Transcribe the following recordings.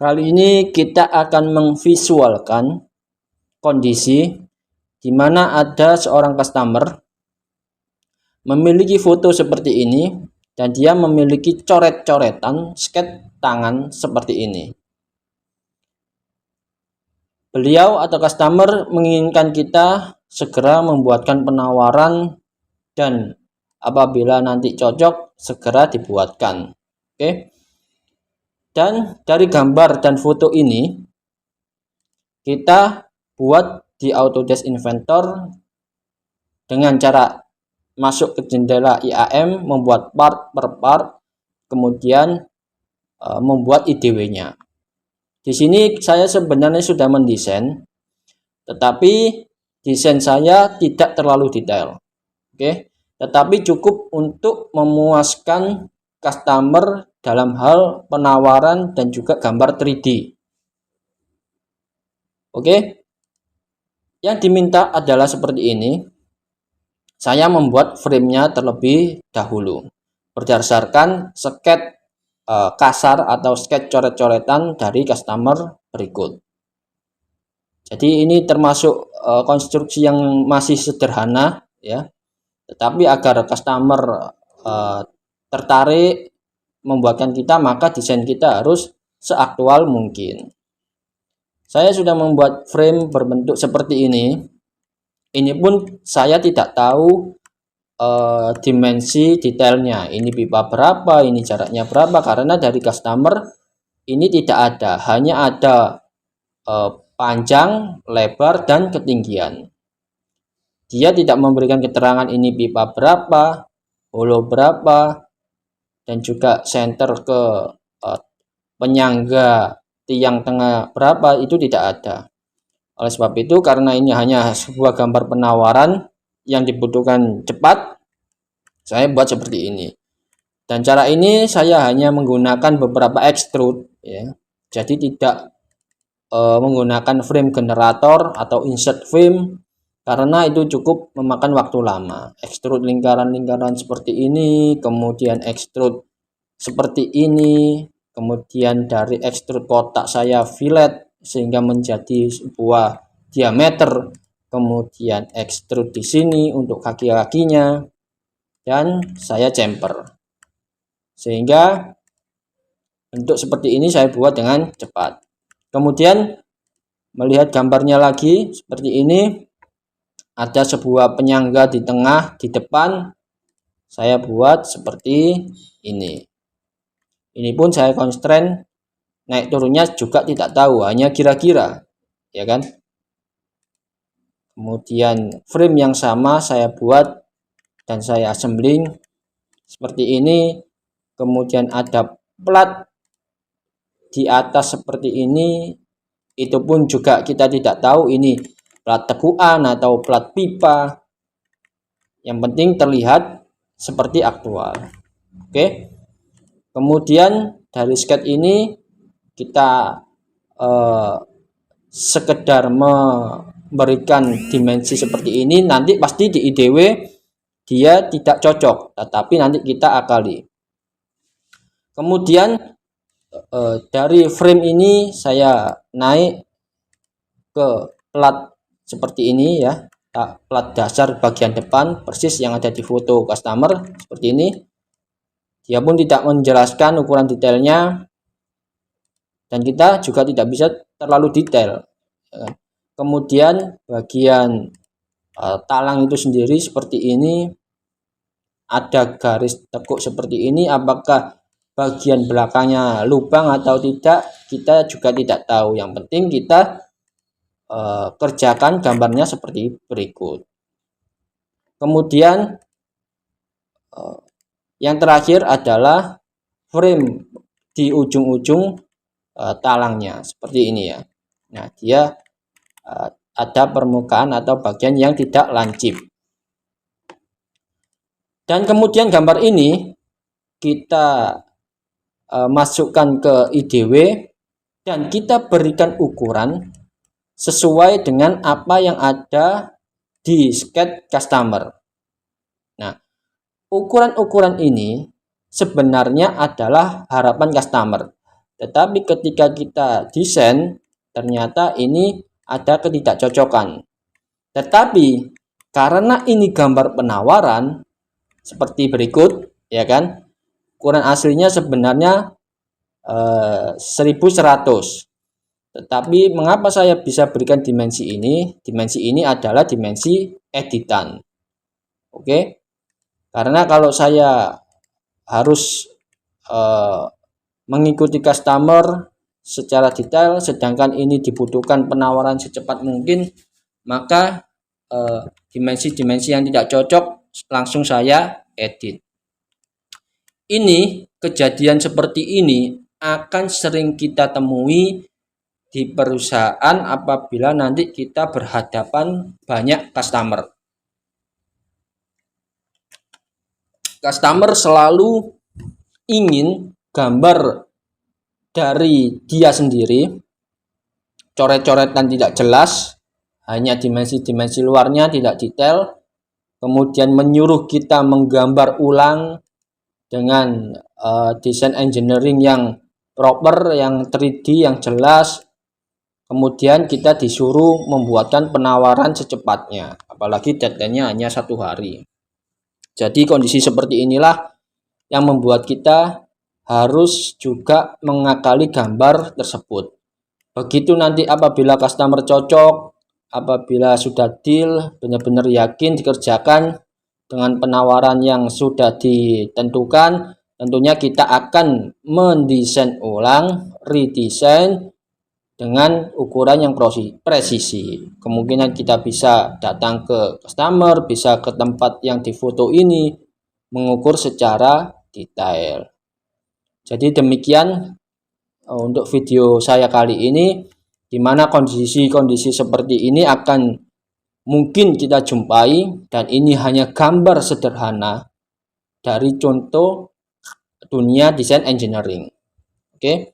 Kali ini kita akan memvisualkan kondisi di mana ada seorang customer memiliki foto seperti ini dan dia memiliki coret-coretan sketch tangan seperti ini. Beliau atau customer menginginkan kita segera membuatkan penawaran dan apabila nanti cocok segera dibuatkan. Oke. Dan dari gambar dan foto ini kita buat di Autodesk Inventor dengan cara masuk ke jendela IAM, membuat part per part, kemudian membuat IDW-nya. Di sini saya sebenarnya sudah mendesain, tetapi desain saya tidak terlalu detail. Oke, tetapi cukup untuk memuaskan customer dalam hal penawaran dan juga gambar 3D. Oke, yang diminta adalah seperti ini. Saya membuat framenya terlebih dahulu berdasarkan sketch kasar atau sketch coret-coretan dari customer berikut. Jadi ini termasuk konstruksi yang masih sederhana ya, tetapi agar customer tertarik membuatkan kita, maka desain kita harus seaktual mungkin. Saya sudah membuat frame berbentuk seperti ini. Ini pun saya tidak tahu dimensi detailnya. Ini pipa berapa, ini jaraknya berapa, karena dari customer ini tidak ada, hanya ada panjang, lebar, dan ketinggian. Dia tidak memberikan keterangan ini pipa berapa, holo berapa, dan juga center ke penyangga tiang tengah berapa, itu tidak ada. Oleh sebab itu, karena ini hanya sebuah gambar penawaran yang dibutuhkan cepat, saya buat seperti ini. Dan cara ini saya hanya menggunakan beberapa extrude ya. Jadi tidak menggunakan frame generator atau insert frame, karena itu cukup memakan waktu lama. Extrude lingkaran-lingkaran seperti ini, kemudian extrude seperti ini, kemudian dari extrude kotak saya fillet sehingga menjadi sebuah diameter, kemudian extrude di sini untuk kaki-kakinya, dan saya chamfer sehingga bentuk seperti ini saya buat dengan cepat. Kemudian melihat gambarnya lagi seperti ini, ada sebuah penyangga di tengah, di depan saya buat seperti ini. Ini pun saya constraint naik turunnya juga tidak tahu, hanya kira-kira ya kan. Kemudian frame yang sama saya buat dan saya assembling seperti ini. Kemudian ada plat di atas seperti ini, itu pun juga kita tidak tahu ini plat tekuan atau plat pipa, yang penting terlihat seperti aktual. Oke. Kemudian dari sketch ini kita sekedar memberikan dimensi seperti ini, nanti pasti di IDW dia tidak cocok, tetapi nanti kita akali. Kemudian dari frame ini saya naik ke plat seperti ini ya, plat dasar bagian depan persis yang ada di foto customer seperti ini. Dia pun tidak menjelaskan ukuran detailnya dan kita juga tidak bisa terlalu detail. Kemudian bagian talang itu sendiri seperti ini, ada garis tekuk seperti ini, apakah bagian belakangnya lubang atau tidak kita juga tidak tahu. Yang penting kita kerjakan gambarnya seperti berikut. Kemudian yang terakhir adalah frame di ujung-ujung talangnya seperti ini ya. Nah, dia ada permukaan atau bagian yang tidak lancip. Dan kemudian gambar ini kita masukkan ke IDW dan kita berikan ukuran sesuai dengan apa yang ada di sketch customer. Nah, ukuran-ukuran ini sebenarnya adalah harapan customer, Tetapi ketika kita desain, ternyata ini ada ketidakcocokan. Tetapi karena ini gambar penawaran seperti berikut, ya kan? Ukuran aslinya sebenarnya 1100. Tetapi mengapa saya bisa berikan dimensi ini? Dimensi ini adalah dimensi editan. Oke. Karena kalau saya harus mengikuti customer secara detail, sedangkan ini dibutuhkan penawaran secepat mungkin, maka dimensi-dimensi yang tidak cocok langsung saya edit. Ini kejadian seperti ini akan sering kita temui di perusahaan apabila nanti kita berhadapan banyak customer. Customer selalu ingin gambar dari dia sendiri, coret-coretan tidak jelas, hanya dimensi-dimensi luarnya tidak detail, kemudian menyuruh kita menggambar ulang dengan desain engineering yang proper, yang 3D, yang jelas. Kemudian kita disuruh membuatkan penawaran secepatnya, apalagi deadline-nya hanya 1 hari. Jadi kondisi seperti inilah yang membuat kita harus juga mengakali gambar tersebut. Begitu nanti apabila customer cocok, apabila sudah deal, benar-benar yakin dikerjakan dengan penawaran yang sudah ditentukan, tentunya kita akan mendesain ulang, redesign dengan ukuran yang presisi. Kemungkinan kita bisa datang ke customer, bisa ke tempat yang difoto ini, mengukur secara detail. Jadi demikian untuk video saya kali ini, di mana kondisi-kondisi seperti ini akan mungkin kita jumpai, dan ini hanya gambar sederhana dari contoh dunia desain engineering. Oke.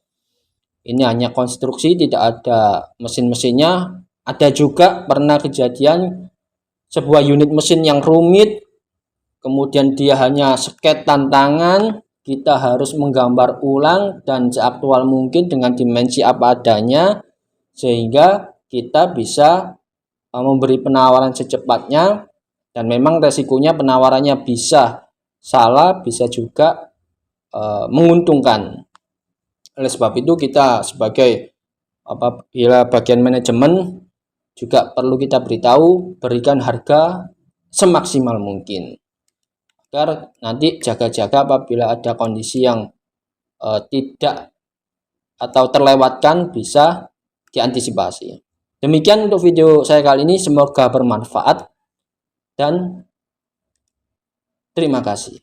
Ini hanya konstruksi, tidak ada mesin-mesinnya. Ada juga pernah kejadian sebuah unit mesin yang rumit, kemudian dia hanya sketan tangan, kita harus menggambar ulang dan seaktual mungkin dengan dimensi apa adanya, sehingga kita bisa memberi penawaran secepatnya, dan memang resikonya penawarannya bisa salah, bisa juga menguntungkan. Oleh sebab itu kita sebagai apabila bagian manajemen juga perlu kita beritahu, berikan harga semaksimal mungkin agar nanti jaga-jaga apabila ada kondisi yang tidak atau terlewatkan bisa diantisipasi. Demikian untuk video saya kali ini, semoga bermanfaat dan terima kasih.